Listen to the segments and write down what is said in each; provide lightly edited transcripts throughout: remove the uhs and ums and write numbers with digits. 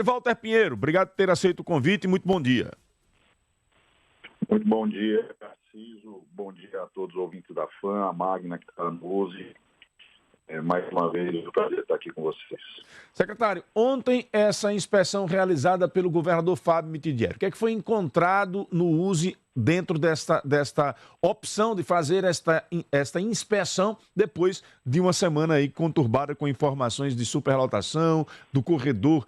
Walter Pinheiro, obrigado por ter aceito o convite e muito bom dia. Muito bom dia, Tarcísio. Bom dia a todos os ouvintes da FAM, a Magna que está no USE. Mais uma vez, é um prazer estar aqui com vocês. Secretário, ontem essa inspeção realizada pelo governador Fábio Mitidieri, o que é que foi encontrado no USE dentro desta opção de fazer esta inspeção depois de uma semana aí conturbada com informações de superlotação, do corredor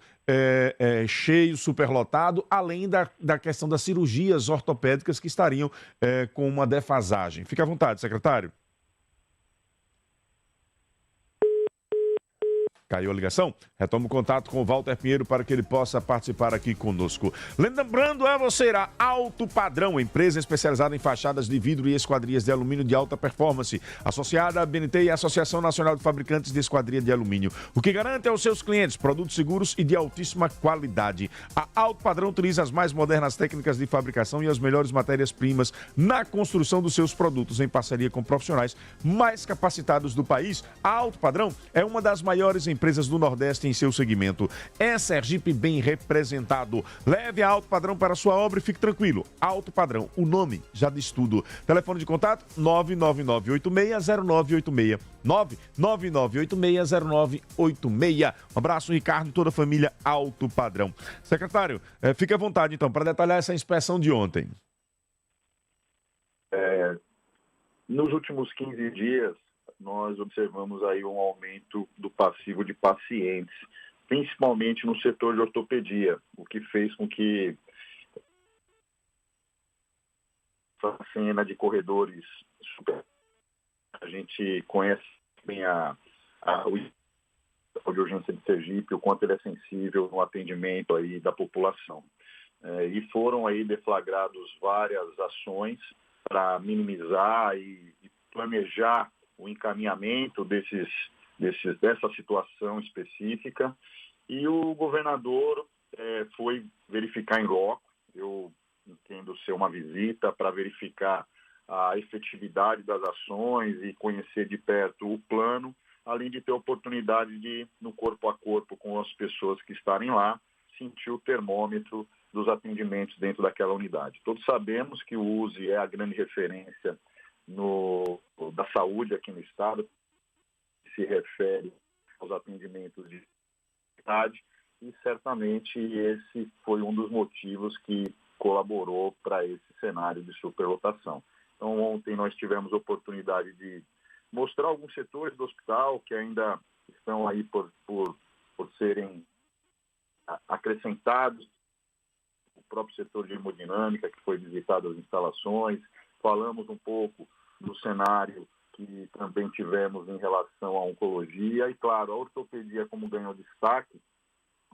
cheio, superlotado, além da questão das cirurgias ortopédicas que estariam com uma defasagem. Fique à vontade, secretário. Caiu a ligação? Retoma o contato com o Walter Pinheiro para que ele possa participar aqui conosco. Lembrando a você, a Alto Padrão, empresa especializada em fachadas de vidro e esquadrias de alumínio de alta performance, associada à BNT e à Associação Nacional de Fabricantes de Esquadria de Alumínio. O que garante aos seus clientes produtos seguros e de altíssima qualidade. A Alto Padrão utiliza as mais modernas técnicas de fabricação e as melhores matérias-primas na construção dos seus produtos, em parceria com profissionais mais capacitados do país. A Alto Padrão é uma das maiores empresas do Nordeste em seu segmento. É Sergipe bem representado. Leve a Alto Padrão para sua obra e fique tranquilo. Alto Padrão, o nome já diz tudo. Telefone de contato 999860986. 999860986. Um abraço, Ricardo e toda a família Alto Padrão. Secretário, fique à vontade então para detalhar essa inspeção de ontem. Nos últimos 15 dias, nós observamos aí um aumento do passivo de pacientes, principalmente no setor de ortopedia, o que fez com que a cena de corredores a gente conhece bem o de urgência de Sergipe, o quanto ele é sensível no atendimento aí da população. E foram aí deflagrados várias ações para minimizar e planejar o encaminhamento dessa situação específica, e o governador foi verificar em loco. Eu entendo ser uma visita para verificar a efetividade das ações e conhecer de perto o plano, além de ter oportunidade de, no corpo a corpo com as pessoas que estarem lá, sentir o termômetro dos atendimentos dentro daquela unidade. Todos sabemos que o USE é a grande referência da saúde aqui no estado, que se refere aos atendimentos de idade, e certamente esse foi um dos motivos que colaborou para esse cenário de superlotação. Então, ontem nós tivemos oportunidade de mostrar alguns setores do hospital que ainda estão aí por serem acrescentados, o próprio setor de hemodinâmica, que foi visitado as instalações. Falamos um pouco do cenário que também tivemos em relação à oncologia e, claro, a ortopedia, como ganhou destaque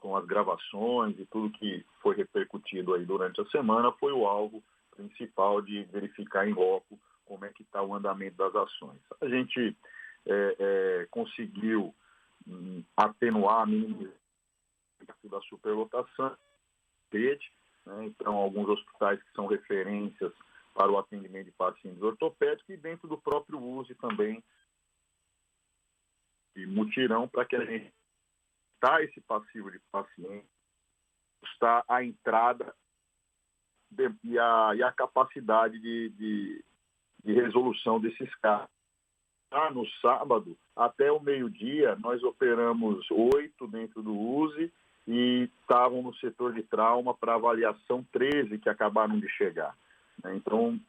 com as gravações e tudo que foi repercutido aí durante a semana, foi o alvo principal de verificar em loco como é que está o andamento das ações. A gente conseguiu atenuar, minimizar da superlotação, né? Então, alguns hospitais que são referências para o atendimento de pacientes ortopédicos, e dentro do próprio USE também de mutirão, para que a gente está esse passivo de paciente, está a entrada e a capacidade de resolução desses casos. No sábado, até o meio-dia, nós operamos 8 dentro do USE e estavam no setor de trauma para avaliação 13 que acabaram de chegar. Então,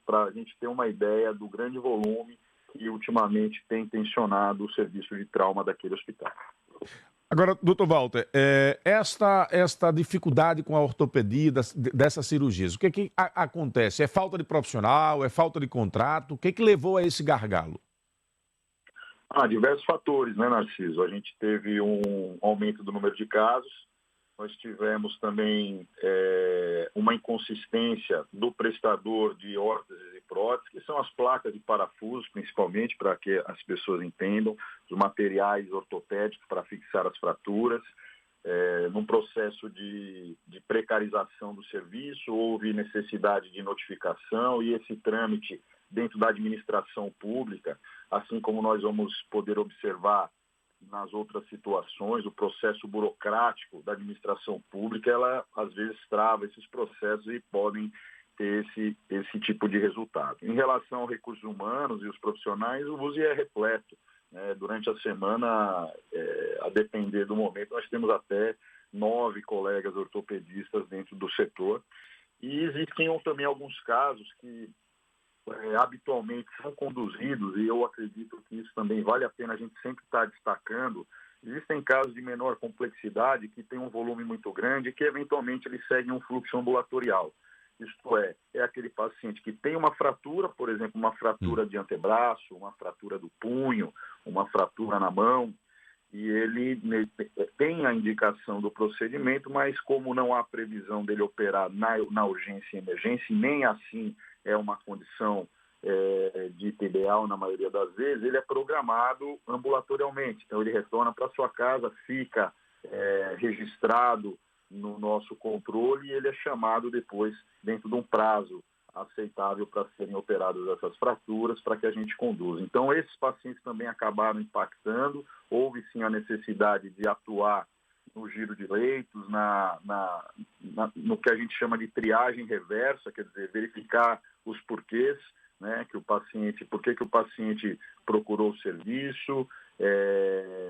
para a gente ter uma ideia do grande volume que ultimamente tem tensionado o serviço de trauma daquele hospital. Agora, doutor Walter, esta dificuldade com a ortopedia dessas cirurgias, o que acontece? É falta de profissional, é falta de contrato? O que levou a esse gargalo? Diversos fatores, né, Narciso? A gente teve um aumento do número de casos, nós tivemos também uma inconsistência do prestador de órteses e próteses, que são as placas de parafuso, principalmente, para que as pessoas entendam, os materiais ortopédicos para fixar as fraturas. Num processo de precarização do serviço, houve necessidade de notificação, e esse trâmite dentro da administração pública, assim como nós vamos poder observar nas outras situações, o processo burocrático da administração pública, ela às vezes trava esses processos e podem ter esse tipo de resultado. Em relação aos recursos humanos e os profissionais, o USE é repleto. Durante a semana, a depender do momento, nós temos até 9 colegas ortopedistas dentro do setor. E existem também alguns casos que habitualmente são conduzidos, e eu acredito que isso também vale a pena a gente sempre estar destacando. Existem casos de menor complexidade que têm um volume muito grande e que eventualmente eles seguem um fluxo ambulatorial. Isto é aquele paciente que tem uma fratura, por exemplo, uma fratura de antebraço, uma fratura do punho, uma fratura na mão, e ele tem a indicação do procedimento, mas como não há previsão dele operar na urgência e emergência, e nem assim é uma condição de TBA na maioria das vezes, ele é programado ambulatorialmente. Então ele retorna para sua casa, fica registrado no nosso controle e ele é chamado depois dentro de um prazo aceitável para serem operadas essas fraturas, para que a gente conduza. Então, esses pacientes também acabaram impactando, houve sim a necessidade de atuar no giro de leitos, no que a gente chama de triagem reversa, quer dizer, verificar os porquês, né, por que o paciente procurou o serviço,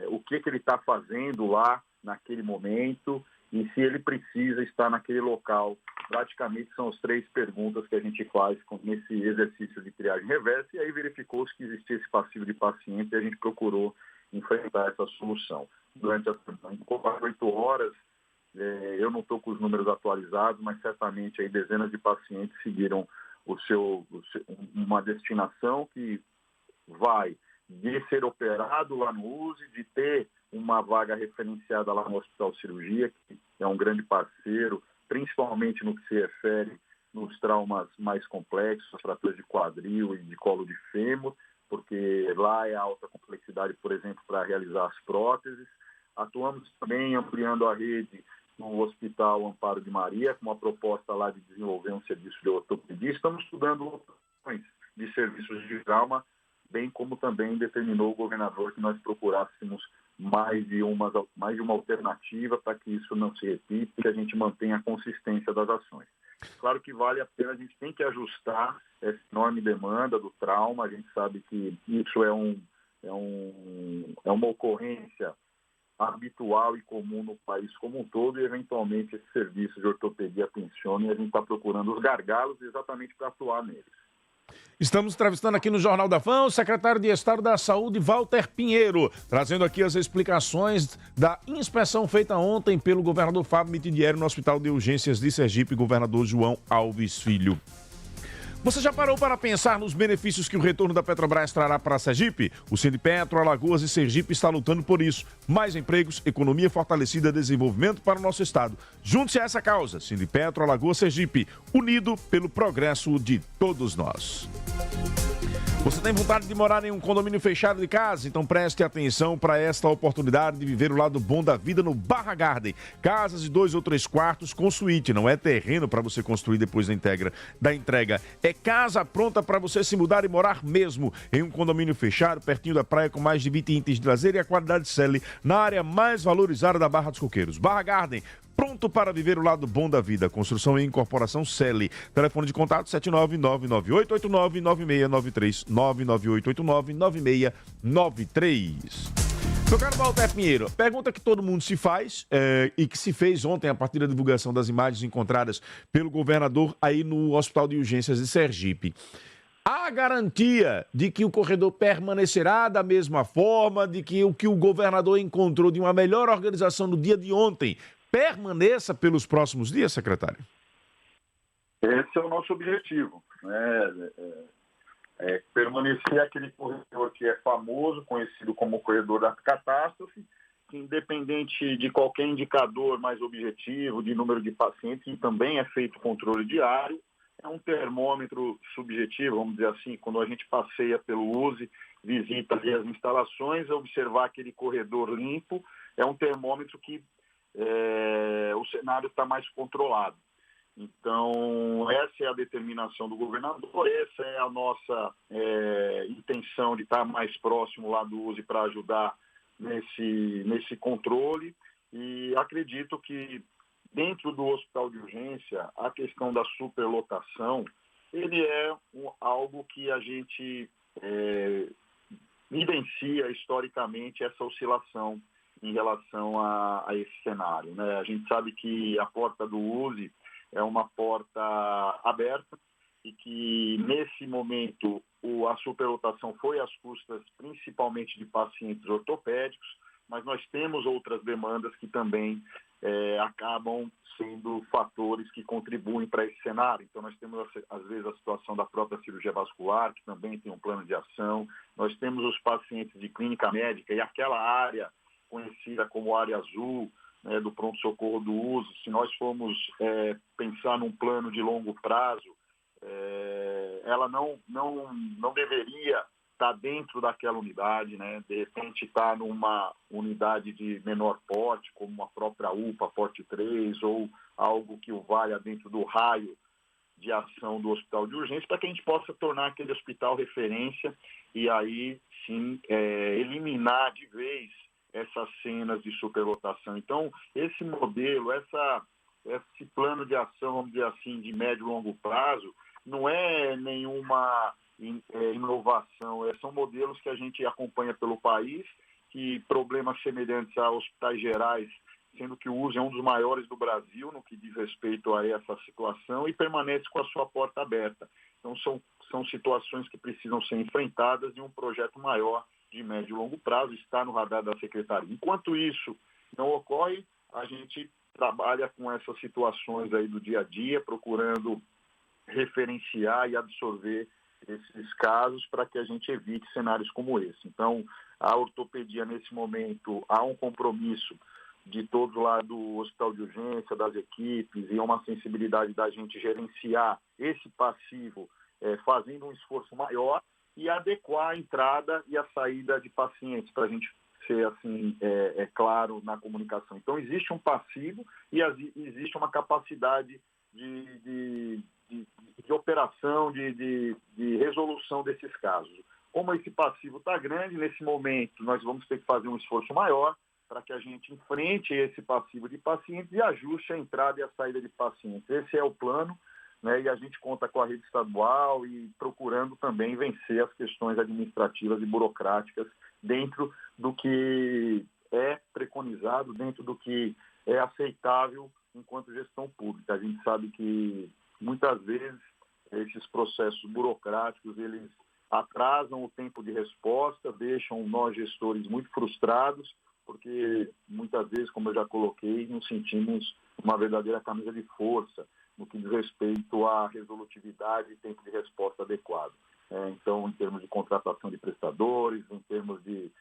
o que ele está fazendo lá naquele momento, e se ele precisa estar naquele local. Praticamente são as 3 perguntas que a gente faz nesse exercício de triagem reversa, e aí verificou-se que existia esse passivo de paciente e a gente procurou enfrentar essa solução. Durante as 8 horas, eu não estou com os números atualizados, mas certamente aí dezenas de pacientes seguiram uma destinação que vai de ser operado lá no USE, de ter uma vaga referenciada lá no Hospital Cirurgia, que é um grande parceiro, principalmente no que se refere nos traumas mais complexos, as fraturas de quadril e de colo de fêmur, porque lá é alta complexidade, por exemplo, para realizar as próteses. Atuamos também ampliando a rede no Hospital Amparo de Maria, com uma proposta lá de desenvolver um serviço de ortopedia. Estamos estudando opções de serviços de trauma, bem como também determinou o governador que nós procurássemos mais de uma alternativa para que isso não se repita e que a gente mantenha a consistência das ações. Claro que vale a pena, a gente tem que ajustar essa enorme demanda do trauma, a gente sabe que isso é uma ocorrência habitual e comum no país como um todo, e eventualmente esse serviço de ortopedia funciona, e a gente está procurando os gargalos exatamente para atuar neles. Estamos entrevistando aqui no Jornal da Fã o secretário de Estado da Saúde, Walter Pinheiro, trazendo aqui as explicações da inspeção feita ontem pelo governador Fábio Mitidieri no Hospital de Urgências de Sergipe, governador João Alves Filho. Você já parou para pensar nos benefícios que o retorno da Petrobras trará para a Sergipe? O Sindipetro, Alagoas e Sergipe está lutando por isso. Mais empregos, economia fortalecida, desenvolvimento para o nosso estado. Junte-se a essa causa. Sindipetro, Alagoas, Sergipe, unido pelo progresso de todos nós. Você tem vontade de morar em um condomínio fechado de casa? Então preste atenção para esta oportunidade de viver o lado bom da vida no Barra Garden. Casas de 2 ou 3 quartos com suíte. Não é terreno para você construir depois da entrega. É casa pronta para você se mudar e morar mesmo. Em um condomínio fechado, pertinho da praia, com mais de 20 itens de lazer e a qualidade Sele, na área mais valorizada da Barra dos Coqueiros. Barra Garden. Pronto para viver o lado bom da vida. Construção e incorporação Sele. Telefone de contato 79998899693. 998899693. Meu caro Walter Pinheiro, pergunta que todo mundo se faz e que se fez ontem a partir da divulgação das imagens encontradas pelo governador aí no Hospital de Urgências de Sergipe. Há garantia de que o corredor permanecerá da mesma forma, de que o governador encontrou de uma melhor organização no dia de ontem permaneça pelos próximos dias, secretário? Esse é o nosso objetivo, né? Permanecer aquele corredor que é famoso, conhecido como corredor da catástrofe, que independente de qualquer indicador mais objetivo, de número de pacientes, e também é feito controle diário, é um termômetro subjetivo, vamos dizer assim, quando a gente passeia pelo USE, visita ali as instalações, observar aquele corredor limpo, é um termômetro que o cenário está mais controlado. Então, essa é a determinação do governador, essa é a nossa intenção de estar mais próximo lá do USE para ajudar nesse controle, e acredito que dentro do hospital de urgência, a questão da superlotação, ele é algo que a gente vivencia historicamente essa oscilação em relação a esse cenário, né? A gente sabe que a porta do USE é uma porta aberta e que, nesse momento, a superlotação foi às custas principalmente de pacientes ortopédicos, mas nós temos outras demandas que também acabam sendo fatores que contribuem para esse cenário. Então, nós temos, às vezes, a situação da própria cirurgia vascular, que também tem um plano de ação. Nós temos os pacientes de clínica médica e aquela área conhecida como área azul, né, do pronto-socorro do uso. Se nós formos pensar num plano de longo prazo, ela não deveria estar dentro daquela unidade, né? De repente está numa unidade de menor porte, como uma própria UPA, porte 3, ou algo que o valha dentro do raio de ação do hospital de urgência, para que a gente possa tornar aquele hospital referência e aí sim eliminar de vez essas cenas de superlotação. Então, esse modelo, esse plano de ação, vamos dizer assim, de médio e longo prazo, não é nenhuma inovação, são modelos que a gente acompanha pelo país, que problemas semelhantes a hospitais gerais, sendo que o uso é um dos maiores do Brasil no que diz respeito a essa situação, e permanece com a sua porta aberta. Então, são situações que precisam ser enfrentadas em um projeto maior de médio e longo prazo, está no radar da Secretaria. Enquanto isso não ocorre, a gente trabalha com essas situações aí do dia a dia, procurando referenciar e absorver esses casos para que a gente evite cenários como esse. Então, a ortopedia, nesse momento, há um compromisso de todos lá do hospital de urgência, das equipes, e uma sensibilidade da gente gerenciar esse passivo, fazendo um esforço maior e adequar a entrada e a saída de pacientes, para a gente ser assim, claro na comunicação. Então, existe um passivo e existe uma capacidade de operação, de resolução desses casos. Como esse passivo está grande, nesse momento nós vamos ter que fazer um esforço maior para que a gente enfrente esse passivo de pacientes e ajuste a entrada e a saída de pacientes. Esse é o plano, né, e a gente conta com a rede estadual e procurando também vencer as questões administrativas e burocráticas dentro do que é preconizado, dentro do que é aceitável enquanto gestão pública. A gente sabe que muitas vezes esses processos burocráticos, eles atrasam o tempo de resposta, deixam nós gestores muito frustrados, porque muitas vezes, como eu já coloquei, nos sentimos uma verdadeira camisa de força no que diz respeito à resolutividade e tempo de resposta adequado. Então, em termos de contratação de prestadores, em termos de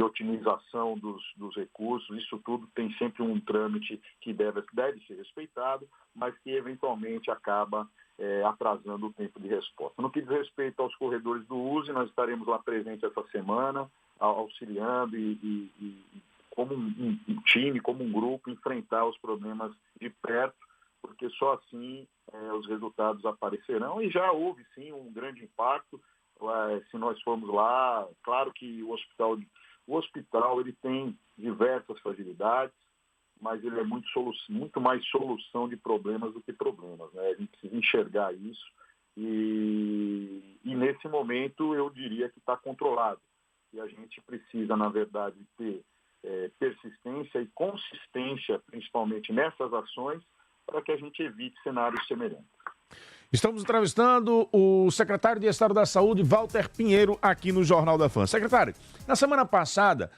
otimização dos recursos, isso tudo tem sempre um trâmite que deve ser respeitado, mas que eventualmente acaba atrasando o tempo de resposta. No que diz respeito aos corredores do USE, nós estaremos lá presentes essa semana, auxiliando e como um time, como um grupo, enfrentar os problemas de perto, porque só assim os resultados aparecerão, e já houve sim um grande impacto. Se nós formos lá, claro que o hospital ele tem diversas fragilidades, mas ele é muito mais solução de problemas do que problemas, né? A gente precisa enxergar isso e nesse momento eu diria que está controlado. E a gente precisa, na verdade, ter persistência e consistência, principalmente nessas ações, para que a gente evite cenários semelhantes. Estamos entrevistando o secretário de Estado da Saúde, Walter Pinheiro, aqui no Jornal da Fã. Secretário, na semana passada,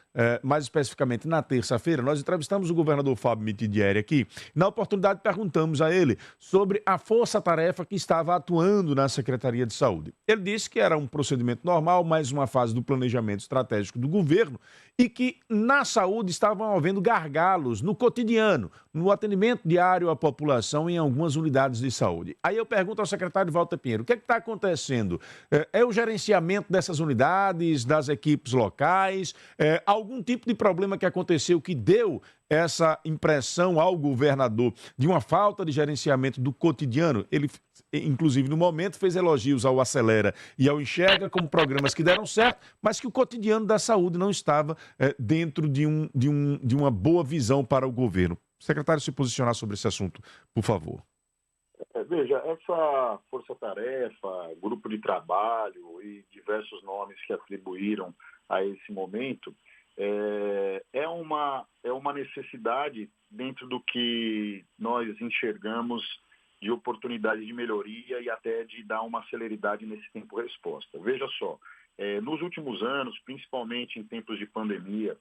mais especificamente na terça-feira, nós entrevistamos o governador Fábio Mitidieri aqui. Na oportunidade, perguntamos a ele sobre a força-tarefa que estava atuando na Secretaria de Saúde. Ele disse que era um procedimento normal, mais uma fase do planejamento estratégico do governo e que na saúde estavam havendo gargalos no cotidiano, no atendimento diário à população em algumas unidades de saúde. Aí eu pergunto pergunta ao secretário Walter Pinheiro. O que é que está acontecendo? É o gerenciamento dessas unidades, das equipes locais? Algum tipo de problema que aconteceu que deu essa impressão ao governador de uma falta de gerenciamento do cotidiano? Ele, inclusive, no momento, fez elogios ao Acelera e ao Enxerga como programas que deram certo, mas que o cotidiano da saúde não estava dentro de uma boa visão para o governo. Secretário, se posicionar sobre esse assunto, por favor. Veja, essa força-tarefa, grupo de trabalho e diversos nomes que atribuíram a esse momento é uma necessidade dentro do que nós enxergamos de oportunidade de melhoria e até de dar uma celeridade nesse tempo-resposta. Veja só, nos últimos anos, principalmente em tempos de pandemia,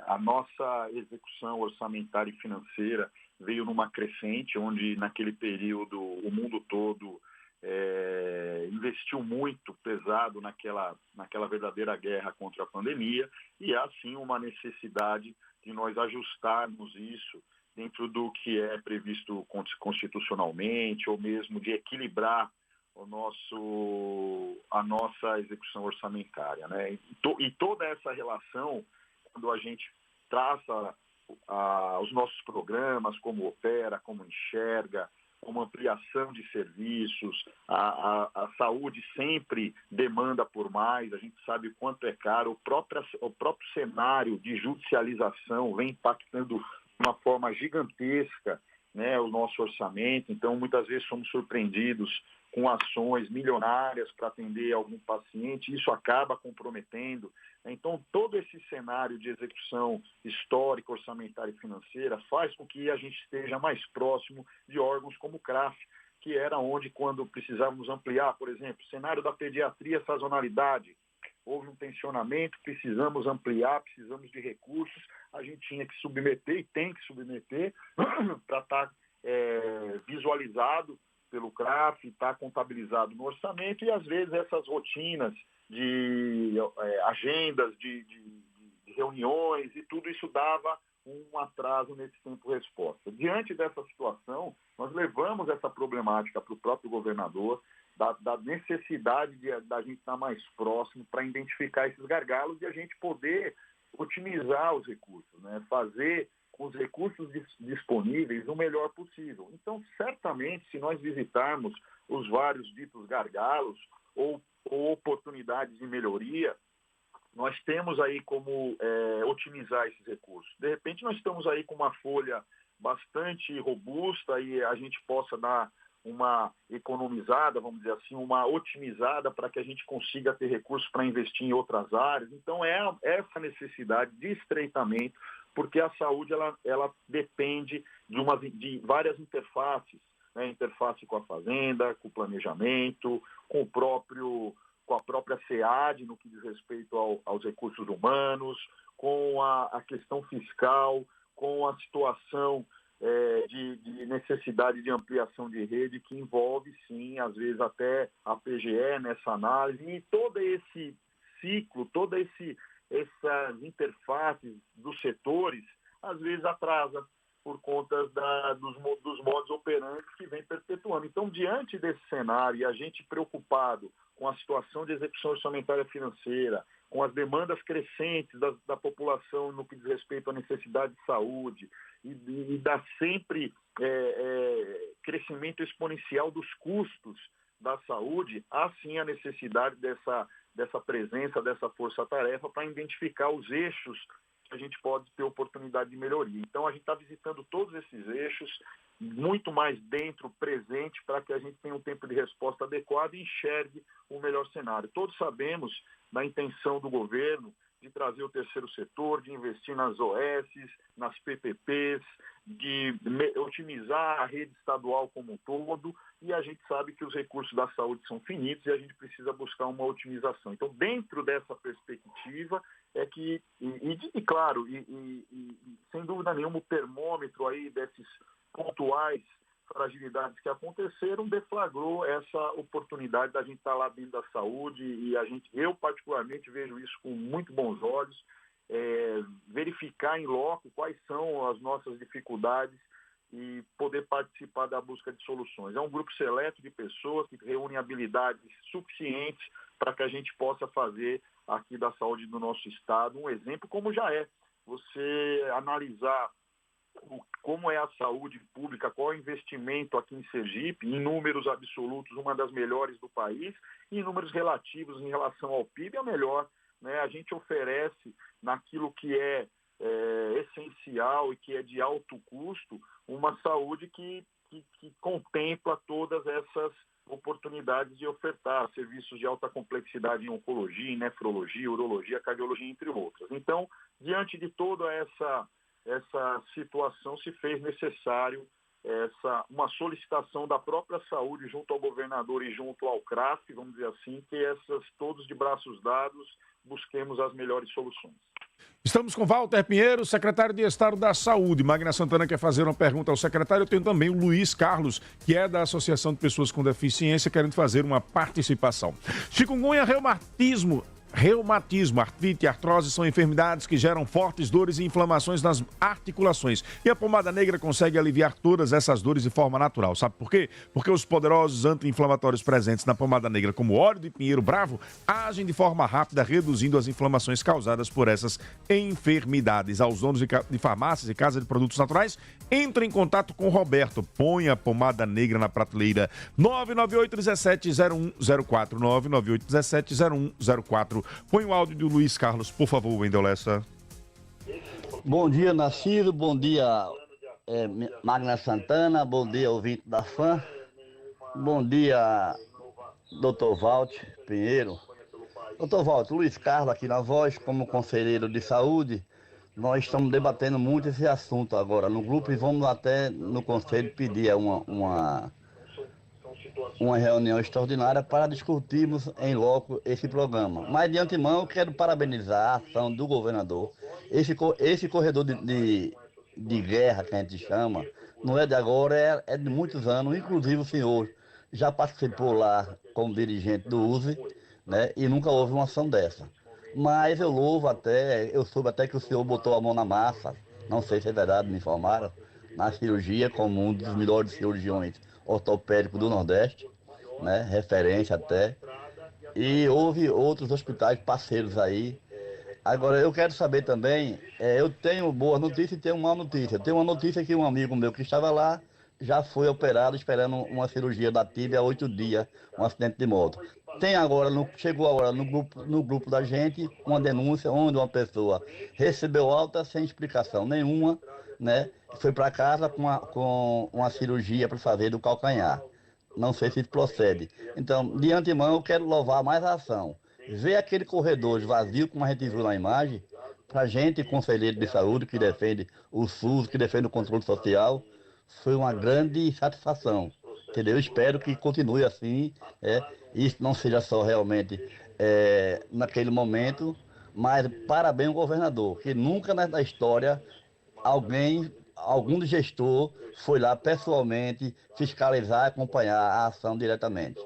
a nossa execução orçamentária e financeira veio numa crescente, onde naquele período o mundo todo investiu muito pesado naquela verdadeira guerra contra a pandemia, e há sim uma necessidade de nós ajustarmos isso dentro do que é previsto constitucionalmente, ou mesmo de equilibrar a nossa execução orçamentária, né? E toda essa relação, quando a gente traça os nossos programas, como Opera, como Enxerga, como ampliação de serviços, a saúde sempre demanda por mais, a gente sabe o quanto é caro, o próprio cenário de judicialização vem impactando de uma forma gigantesca, né, o nosso orçamento. Então, muitas vezes somos surpreendidos com ações milionárias para atender algum paciente, isso acaba comprometendo. Então, todo esse cenário de execução histórica, orçamentária e financeira faz com que a gente esteja mais próximo de órgãos como o CRAF, que era onde, quando precisávamos ampliar, por exemplo, cenário da pediatria, sazonalidade, houve um tensionamento, precisamos ampliar, precisamos de recursos, a gente tinha que submeter e tem que submeter para estar visualizado pelo CRAF, está contabilizado no orçamento, e às vezes essas rotinas de agendas, de reuniões e tudo isso dava um atraso nesse tempo-resposta. Diante dessa situação, nós levamos essa problemática para o próprio governador, da necessidade da gente estar mais próximo para identificar esses gargalos e a gente poder otimizar os recursos, né? Fazer com os recursos disponíveis o melhor possível. Então, certamente, se nós visitarmos os vários ditos gargalos ou oportunidades de melhoria, nós temos aí como otimizar esses recursos. De repente, nós estamos aí com uma folha bastante robusta e a gente possa dar uma economizada, vamos dizer assim, uma otimizada para que a gente consiga ter recursos para investir em outras áreas. Então, é essa necessidade de estreitamento, porque a saúde ela depende de várias interfaces, né? Interface com a fazenda, com o planejamento, com a própria SEAD, no que diz respeito aos recursos humanos, com a questão fiscal, com a situação de necessidade de ampliação de rede, que envolve, sim, às vezes até a PGE nessa análise, e todo esse ciclo, essas interfaces dos setores, às vezes atrasa por conta dos modos operantes que vem perpetuando. Então, diante desse cenário, e a gente preocupado com a situação de execução orçamentária financeira, com as demandas crescentes da população no que diz respeito à necessidade de saúde, e da sempre crescimento exponencial dos custos da saúde, há sim a necessidade dessa presença, dessa força-tarefa para identificar os eixos que a gente pode ter oportunidade de melhoria. Então, a gente está visitando todos esses eixos, muito mais dentro, presente, para que a gente tenha um tempo de resposta adequado e enxergue o melhor cenário. Todos sabemos da intenção do governo de trazer o terceiro setor, de investir nas OSs, nas PPPs, de otimizar a rede estadual como um todo, e a gente sabe que os recursos da saúde são finitos e a gente precisa buscar uma otimização. Então, dentro dessa perspectiva, claro, sem dúvida nenhuma, o termômetro aí desses pontuais fragilidades que aconteceram deflagrou essa oportunidade da gente estar lá dentro da saúde, e eu particularmente vejo isso com muito bons olhos, verificar em loco quais são as nossas dificuldades e poder participar da busca de soluções. É um grupo seleto de pessoas que reúnem habilidades suficientes para que a gente possa fazer aqui da saúde do nosso estado um exemplo, como já é. Você analisar como é a saúde pública, qual é o investimento aqui em Sergipe, em números absolutos, uma das melhores do país, e em números relativos em relação ao PIB, a melhor. Né? A gente oferece naquilo que é essencial e que é de alto custo, uma saúde que contempla todas essas oportunidades de ofertar serviços de alta complexidade em oncologia, em nefrologia, urologia, cardiologia, entre outras. Então, diante de toda essa situação, se fez necessário uma solicitação da própria saúde junto ao governador e junto ao CRAF, vamos dizer assim, que todos de braços dados busquemos as melhores soluções. Estamos com Walter Pinheiro, secretário de Estado da Saúde. Magna Santana quer fazer uma pergunta ao secretário. Eu tenho também o Luiz Carlos, que é da Associação de Pessoas com Deficiência, querendo fazer uma participação. Chikungunya, reumatismo, artrite e artrose são enfermidades que geram fortes dores e inflamações nas articulações. E a pomada negra consegue aliviar todas essas dores de forma natural. Sabe por quê? Porque os poderosos anti-inflamatórios presentes na pomada negra, como o óleo de pinheiro bravo, agem de forma rápida, reduzindo as inflamações causadas por essas enfermidades. Aos donos de farmácias e casas de produtos naturais, entre em contato com o Roberto. Põe a pomada negra na prateleira. 998-170104. 998-170104. Põe o áudio do Luiz Carlos, por favor, Wendel Lessa. Bom dia, Narciso. Bom dia, Magna Santana. Bom dia, ouvinte da FAM. Bom dia, Dr. Walter Pinheiro. Dr. Walter, Luiz Carlos aqui na voz, como conselheiro de saúde. Nós estamos debatendo muito esse assunto agora no grupo e vamos até no conselho pedir uma reunião extraordinária para discutirmos em loco esse programa. Mas, de antemão, eu quero parabenizar a ação do governador. Esse corredor de guerra, que a gente chama, não é de agora, é de muitos anos. Inclusive, o senhor já participou lá como dirigente do USE, né, e nunca houve uma ação dessa. Mas eu soube até que o senhor botou a mão na massa, não sei se é verdade, me informaram, na cirurgia como um dos melhores cirurgiões ortopédico do Nordeste, né, referência até, e houve outros hospitais parceiros aí. Agora, eu quero saber também, eu tenho boa notícia e tenho má notícia. Tenho uma notícia que um amigo meu que estava lá já foi operado esperando uma cirurgia da tíbia há 8 dias, um acidente de moto. Chegou agora no grupo da gente uma denúncia onde uma pessoa recebeu alta sem explicação nenhuma, né? Foi para casa com uma cirurgia para fazer do calcanhar. Não sei se isso procede. Então, de antemão, eu quero louvar mais a ação. Ver aquele corredor vazio, como a gente viu na imagem, para a gente, conselheiro de saúde, que defende o SUS, que defende o controle social, foi uma grande satisfação. Entendeu? Eu espero que continue assim, isso não seja só realmente naquele momento, mas parabéns ao governador, que nunca na história algum gestor foi lá pessoalmente fiscalizar e acompanhar a ação diretamente.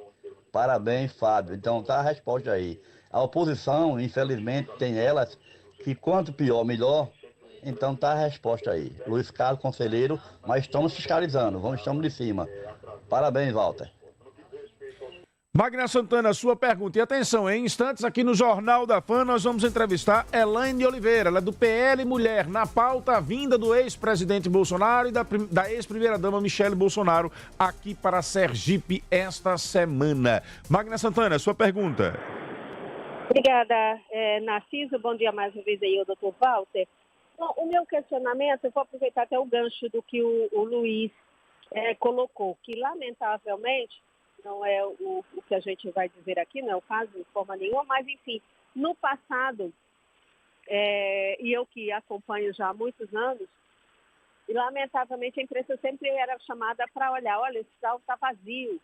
Parabéns, Fábio. Então tá a resposta aí. A oposição, infelizmente, tem elas que quanto pior, melhor. Então tá a resposta aí. Luiz Carlos, conselheiro, mas estamos fiscalizando, estamos de cima. Parabéns, Walter. Magna Santana, sua pergunta. E atenção, em instantes aqui no Jornal da FAM nós vamos entrevistar Elaine Oliveira, ela é do PL Mulher, na pauta a vinda do ex-presidente Bolsonaro e da ex-primeira-dama Michele Bolsonaro aqui para Sergipe esta semana. Magna Santana, sua pergunta. Obrigada, Narciso. Bom dia mais uma vez aí ao doutor Walter. Bom, o meu questionamento, eu vou aproveitar até o gancho do que o Luiz colocou, que lamentavelmente não é o que a gente vai dizer aqui, não é o caso de forma nenhuma, mas enfim, no passado, e eu que acompanho já há muitos anos, e lamentavelmente a imprensa sempre era chamada para olhar, olha, esse hospital está vazio,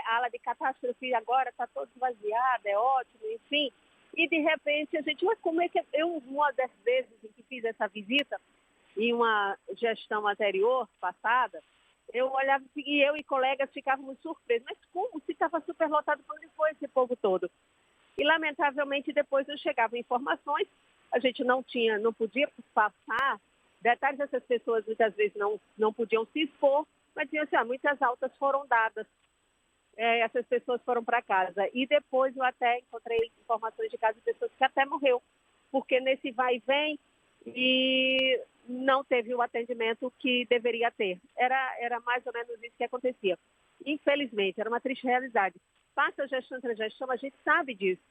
a ala de catástrofe agora está toda esvaziada, é ótimo, enfim, e de repente a gente, mas como é que uma das vezes em que fiz essa visita, em uma gestão anterior, passada, eu olhava e eu e colegas ficávamos surpresos. Mas como se estava superlotado, para onde foi esse povo todo? E, lamentavelmente, depois nos chegavam informações, a gente não podia passar Detalhes, essas pessoas muitas vezes não podiam se expor, mas diziam assim, muitas altas foram dadas. Essas pessoas foram para casa. E depois eu até encontrei informações de casos de pessoas que até morreu, porque nesse vai e vem e não teve o atendimento que deveria ter. Era mais ou menos isso que acontecia. Infelizmente, era uma triste realidade. Passa a gestão entre a gestão, a gente sabe disso.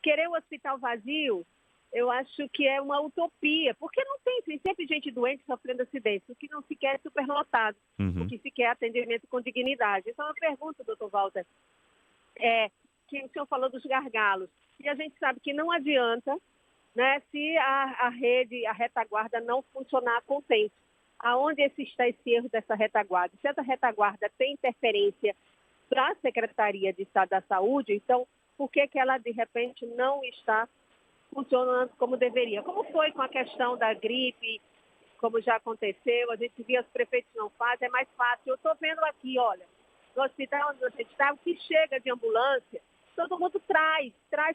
Querer o hospital vazio, eu acho que é uma utopia, porque não tem sempre gente doente sofrendo acidentes. O que não se quer é superlotado, o que se quer é atendimento com dignidade. Então, eu pergunto, doutor Walter, que o senhor falou dos gargalos, e a gente sabe que não adianta, né, se a rede, a retaguarda não funcionar com o tempo. Aonde está esse erro dessa retaguarda? Se essa retaguarda tem interferência para a Secretaria de Estado da Saúde, então, por que ela, de repente, não está funcionando como deveria? Como foi com a questão da gripe, como já aconteceu, a gente via os prefeitos não fazem, é mais fácil. Eu estou vendo aqui, olha, no hospital onde a gente está, o que chega de ambulância, todo mundo traz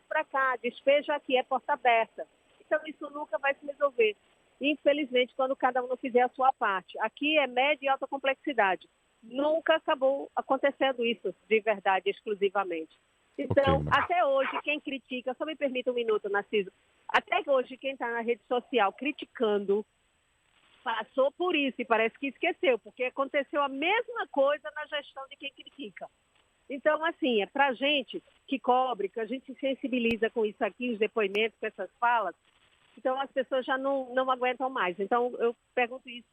para cá, despeja aqui, é porta aberta. Então, isso nunca vai se resolver. Infelizmente, quando cada um não fizer a sua parte. Aqui é média e alta complexidade. Nunca acabou acontecendo isso de verdade, exclusivamente. Então, até hoje, quem critica, só me permita um minuto, Narciso, até hoje, quem está na rede social criticando, passou por isso e parece que esqueceu, porque aconteceu a mesma coisa na gestão de quem critica. Então, assim, é para a gente que cobre, que a gente se sensibiliza com isso aqui, os depoimentos, com essas falas, então as pessoas já não aguentam mais. Então, eu pergunto isso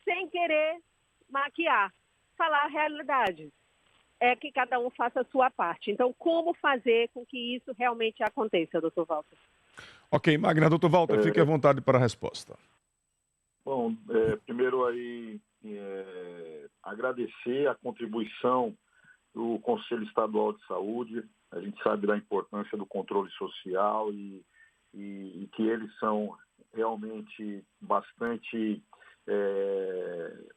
sem querer maquiar, falar a realidade. É que cada um faça a sua parte. Então, como fazer com que isso realmente aconteça, doutor Walter? Ok, Magna. Doutor Walter, fique à vontade para a resposta. Bom, primeiro aí, agradecer a contribuição do Conselho Estadual de Saúde. A gente sabe da importância do controle social e que eles são realmente bastante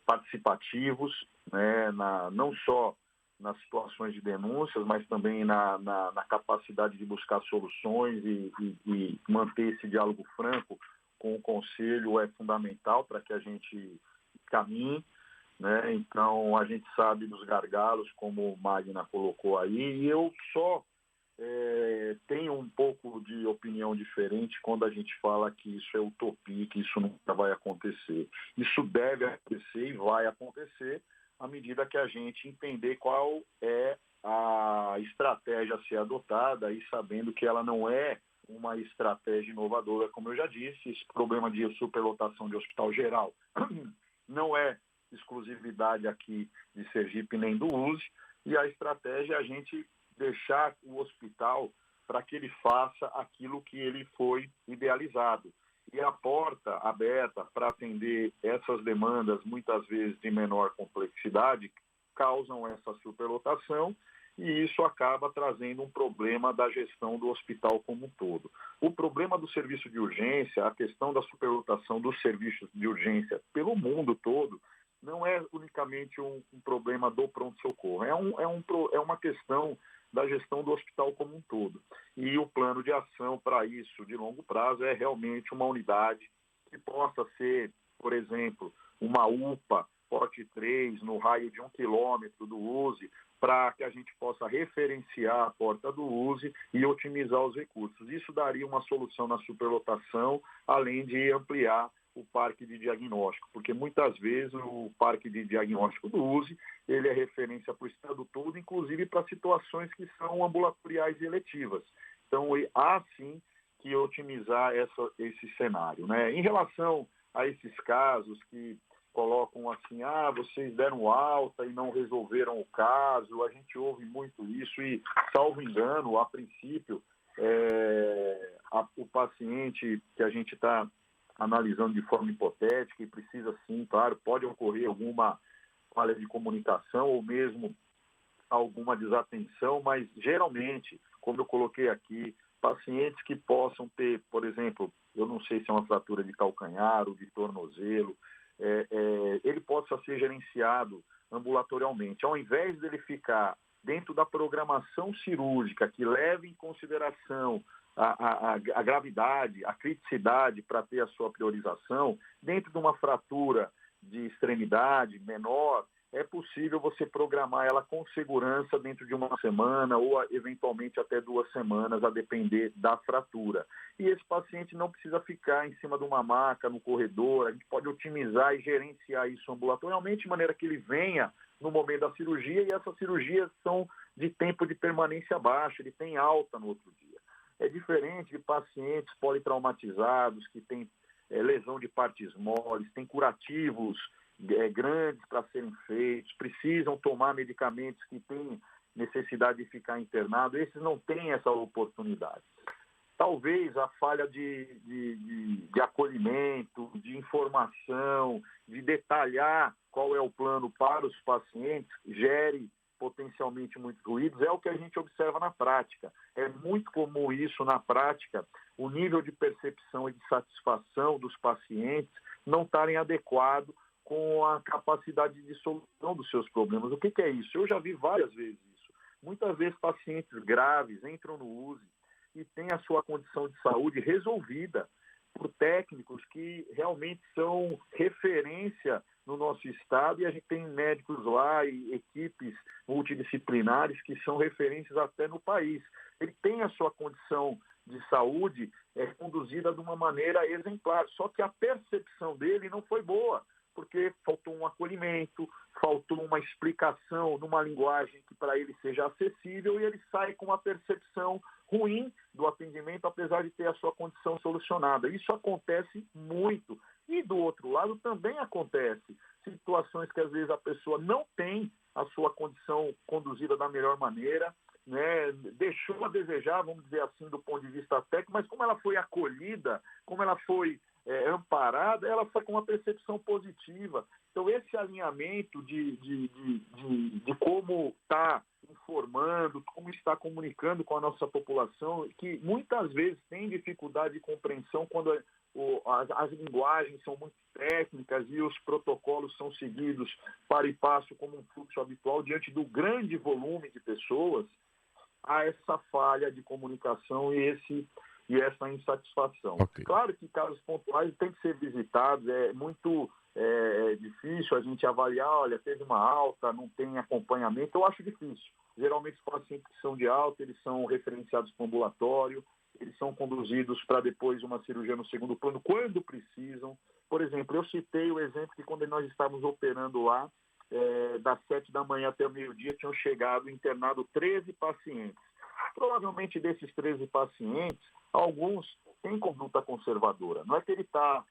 participativos, né, não só nas situações de denúncias, mas também na capacidade de buscar soluções e manter esse diálogo franco com o Conselho é fundamental para que a gente caminhe, né? Então, a gente sabe dos gargalos, como o Magna colocou aí, e eu só tenho um pouco de opinião diferente quando a gente fala que isso é utopia, que isso nunca vai acontecer. Isso deve acontecer e vai acontecer à medida que a gente entender qual é a estratégia a ser adotada e sabendo que ela não é uma estratégia inovadora, como eu já disse. Esse problema de superlotação de hospital geral não é exclusividade aqui de Sergipe nem do USE, e a estratégia é a gente deixar o hospital para que ele faça aquilo que ele foi idealizado. E a porta aberta para atender essas demandas, muitas vezes de menor complexidade, causam essa superlotação, e isso acaba trazendo um problema da gestão do hospital como um todo. O problema do serviço de urgência, a questão da superlotação dos serviços de urgência pelo mundo todo, não é unicamente um problema do pronto-socorro, é uma questão da gestão do hospital como um todo. E o plano de ação para isso, de longo prazo, é realmente uma unidade que possa ser, por exemplo, uma UPA Porte 3 no raio de 1 quilômetro do USE, para que a gente possa referenciar a porta do USE e otimizar os recursos. Isso daria uma solução na superlotação, além de ampliar o parque de diagnóstico, porque muitas vezes o parque de diagnóstico do USE, ele é referência para o estado todo, inclusive para situações que são ambulatoriais e eletivas. Então, há sim que otimizar esse cenário, né? Em relação a esses casos que colocam assim, vocês deram alta e não resolveram o caso, a gente ouve muito isso e, salvo engano, a princípio, o paciente que a gente está analisando de forma hipotética e precisa sim, claro, pode ocorrer alguma falha de comunicação ou mesmo alguma desatenção, mas geralmente, como eu coloquei aqui, pacientes que possam ter, por exemplo, eu não sei se é uma fratura de calcanhar ou de tornozelo, ele possa ser gerenciado ambulatorialmente. Ao invés dele ficar dentro da programação cirúrgica que leva em consideração a gravidade, a criticidade para ter a sua priorização, dentro de uma fratura de extremidade menor, é possível você programar ela com segurança dentro de uma semana ou eventualmente até 2 semanas, a depender da fratura. E esse paciente não precisa ficar em cima de uma maca, no corredor, a gente pode otimizar e gerenciar isso ambulatorialmente, de maneira que ele venha no momento da cirurgia, e essas cirurgias são de tempo de permanência baixo, ele tem alta no outro dia. É diferente de pacientes politraumatizados, que têm lesão de partes moles, têm curativos grandes para serem feitos, precisam tomar medicamentos que têm necessidade de ficar internado, esses não têm essa oportunidade. Talvez a falha de acolhimento, de informação, de detalhar qual é o plano para os pacientes, gere potencialmente muitos ruídos, é o que a gente observa na prática. É muito comum isso na prática, o nível de percepção e de satisfação dos pacientes não estarem adequado com a capacidade de solução dos seus problemas. O que é isso? Eu já vi várias vezes isso. Muitas vezes pacientes graves entram no USE e têm a sua condição de saúde resolvida por técnicos que realmente são referência no nosso estado, e a gente tem médicos lá e equipes multidisciplinares que são referências até no país. Ele tem a sua condição de saúde conduzida de uma maneira exemplar, só que a percepção dele não foi boa, porque faltou um acolhimento, faltou uma explicação numa linguagem que para ele seja acessível, e ele sai com uma percepção ruim do atendimento, apesar de ter a sua condição solucionada. Isso acontece muito. E do outro lado também acontece situações que às vezes a pessoa não tem a sua condição conduzida da melhor maneira, né? Deixou a desejar, vamos dizer assim, do ponto de vista técnico, mas como ela foi acolhida, como ela foi amparada, ela foi com uma percepção positiva. Então, esse alinhamento de como está informando, como está comunicando com a nossa população, que muitas vezes tem dificuldade de compreensão quando as linguagens são muito técnicas e os protocolos são seguidos para e passo como um fluxo habitual diante do grande volume de pessoas, há essa falha de comunicação e essa insatisfação. Okay. Claro que casos pontuais têm que ser visitados, é muito difícil a gente avaliar, olha, teve uma alta, não tem acompanhamento, eu acho difícil. Geralmente os pacientes que são de alta, eles são referenciados para o ambulatório, eles são conduzidos para depois uma cirurgia no segundo plano, quando precisam. Por exemplo, eu citei o exemplo que quando nós estávamos operando lá, das 7 da manhã até o meio-dia, tinham chegado internado 13 pacientes. Provavelmente desses 13 pacientes, alguns têm conduta conservadora. Não é que ele está...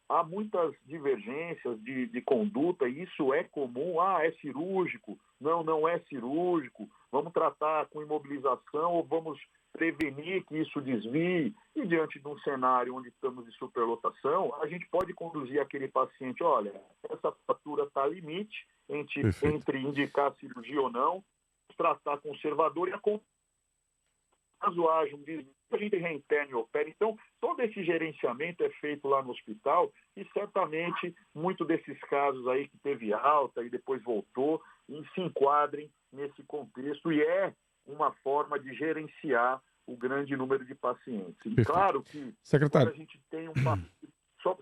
Há muitas divergências de conduta, e isso é comum. É cirúrgico, não é cirúrgico, vamos tratar com imobilização ou vamos prevenir que isso desvie. E diante de um cenário onde estamos de superlotação, a gente pode conduzir aquele paciente, olha, essa fratura está ao limite entre indicar cirurgia ou não, tratar conservador e caso haja um desvio, a gente reinterne e opera. Então, todo esse gerenciamento é feito lá no hospital, e certamente muito desses casos aí que teve alta e depois voltou, e se enquadrem nesse contexto, e é uma forma de gerenciar o grande número de pacientes. E claro que secretário, quando a gente tem um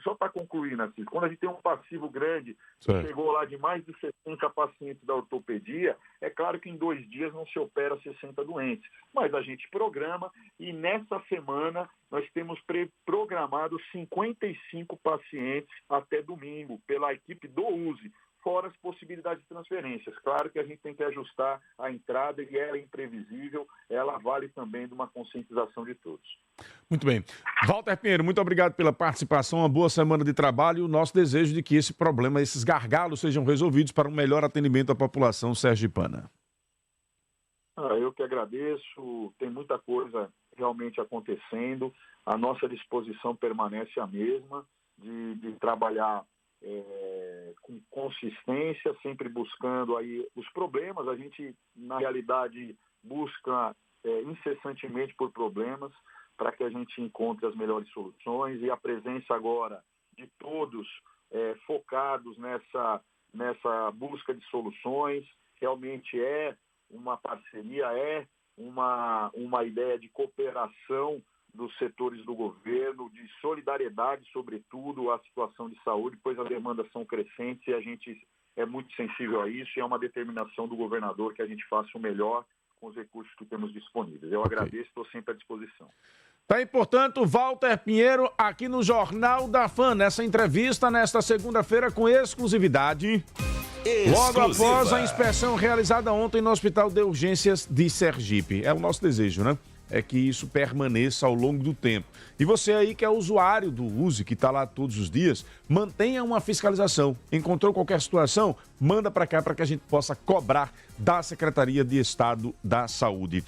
só para concluir, Narciso, quando a gente tem um passivo grande, que chegou lá de mais de 60 pacientes da ortopedia, é claro que em 2 dias não se opera 60 doentes, mas a gente programa, e nessa semana nós temos programado 55 pacientes até domingo pela equipe do USE, fora as possibilidades de transferências. Claro que a gente tem que ajustar a entrada, e ela é imprevisível, ela vale também de uma conscientização de todos. Muito bem. Walter Pinheiro, muito obrigado pela participação, uma boa semana de trabalho, e o nosso desejo de que esse problema, esses gargalos sejam resolvidos para um melhor atendimento à população sergipana. Eu que agradeço, tem muita coisa realmente acontecendo, a nossa disposição permanece a mesma, de trabalhar com consistência, sempre buscando aí os problemas. A gente, na realidade, busca incessantemente por problemas para que a gente encontre as melhores soluções, e a presença agora de todos focados nessa busca de soluções realmente é uma parceria, uma ideia de cooperação dos setores do governo, de solidariedade, sobretudo, à situação de saúde, pois as demandas são crescentes e a gente é muito sensível a isso e é uma determinação do governador que a gente faça o melhor com os recursos que temos disponíveis. Eu agradeço, estou sempre à disposição. Tá aí, portanto, Walter Pinheiro aqui no Jornal da Fã, nessa entrevista nesta segunda-feira com exclusividade. Logo após a inspeção realizada ontem no Hospital de Urgências de Sergipe. É o nosso desejo, né? É que isso permaneça ao longo do tempo. E você aí que é usuário do USE, que está lá todos os dias, mantenha uma fiscalização. Encontrou qualquer situação? Manda para cá para que a gente possa cobrar da Secretaria de Estado da Saúde.